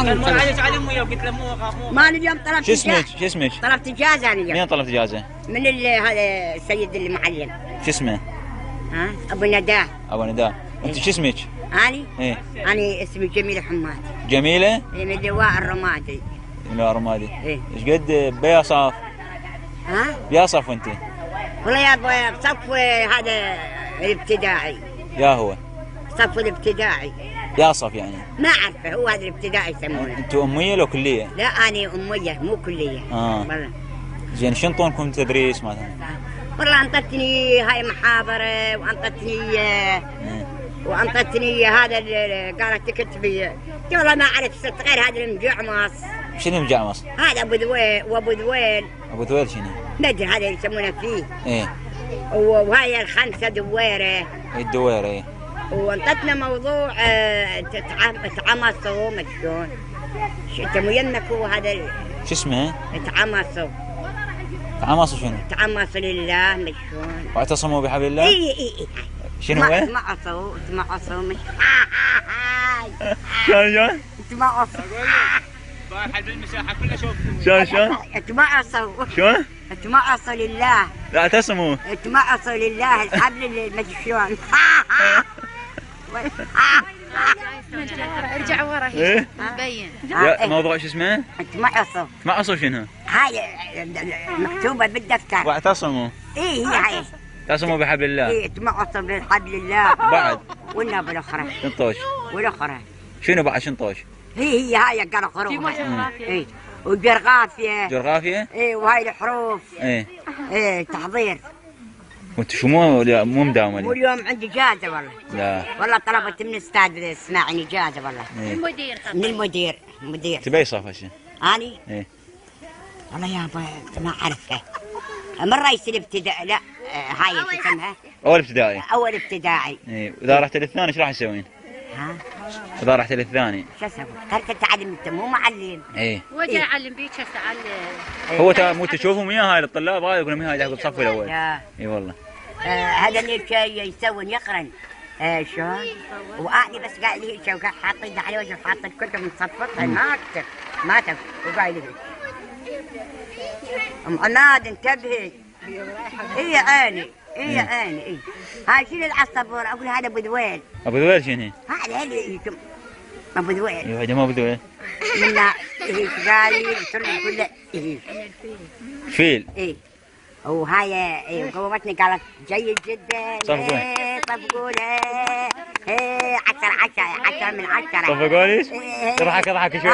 كان مر عليك على امي وقلت له مو ما انا اليوم طلبت شو اسمك؟ طلبت اجازه انا اليوم. مين طلبت اجازه؟ من هذا السيد المعلم. شو اسمه؟ ها ابو نداه. ابو نداه. انت شو اسمك؟ اني؟ ايه اني اسمي جميله حماد. جميله؟ ايه من لواء الرمادي. من لواء الرمادي. ايه ايش قد بيصف؟ ها؟ بيصف انت؟ والله يا ابوي بصف هذا الابتدائي. يا هو صف الابتدائي. ياصف يعني؟ ما اعرفه، هو هذا الابتدائي يسمونه. انتوا اميه لو كليه؟ لا اني اميه مو كليه. والله. زين شو انطونكم تدريس مثلا؟ والله انطتني هاي محاضره وانطتني هذا قالت تكتبي. قلت والله ما اعرف صرت غير هذا المجعمص. شنو المجعمص؟ هذا ابو ذويل وابو ذويل. ابو ذويل شنو؟ ندري هذا يسمونه فيه. ايه وهاي الخمسه دويره. ايه الدويره ايه. وانطتنا موضوع تعمصوا ما شلون. انتم يمك هو هذا شو اسمه؟ تعمصوا. تعمصوا شنو؟ تعمصوا لله ما شلون. واعتصموا بحبل الله؟ اي شنو هو؟ تمعصوا مش شلون؟ تمعصوا واحد بالمساحه كلها شوف شلون؟ تمعصوا. شلون؟ تمعصوا لله. لا اعتصموا. تمعصوا لله الحبل ما شلون. ارجع ورا ايه مبين. موضوع شو اسمه؟ تمعصوا. تمعصوا شنو؟ هاي مكتوبه بالدفتر. واعتصموا. ايه هاي. اعتصموا بحبل الله. ايه تمعصوا بحبل الله. بعد والنبي الاخرى. شنطوش. والاخرى. شنو بعد شنطوش؟ هي هاي قرقروها. ايه وجرغافيه. جرغافيه؟ ايه وهاي الحروف. ايه تحضير. وانت شو مو مداومه اليوم؟ واليوم عندي جازه والله. لا والله طلبت من استاذ اسماعيل جازه والله. المدير من المدير. تبي صف هالشيء؟ اني؟ ايه والله يا ابا ما اعرفه. من رئيس الابتدائي. لا هاي شو اسمها؟ اول ابتدائي. اول ابتدائي. ايه واذا رحت للثاني ايش راح يسوين؟ ها؟ اذا رحت للثاني شو اسوي؟ ترك تعلم انت مو معلم. ايه وجا يعلم بيك تعلم. هو مو تشوفهم وياه هاي الطلاب هاي يقولون هاي ياخذ الصف الاول. اي والله. هذا اللي يسوون يقرن. شلون؟ وأعني بس قاعد لي هيك وقاعد حاط يده على وجهه وحاط الكتب مصفطها ما اكتب وقاعد لي ام عماد انتبهي. اي عيني اي هاي شنو العصفور؟ اقول هذا ابو ذويل. ابو ذويل شنو؟ هذا اللي ابو ذويل. ايوه هذا ما ابو ذويل. منا قايل كله فيل. اي وهاي قومتني قالت جيد جدا. صفقوا له 10 من 10. صفقوا ليش؟ اضحك شوي.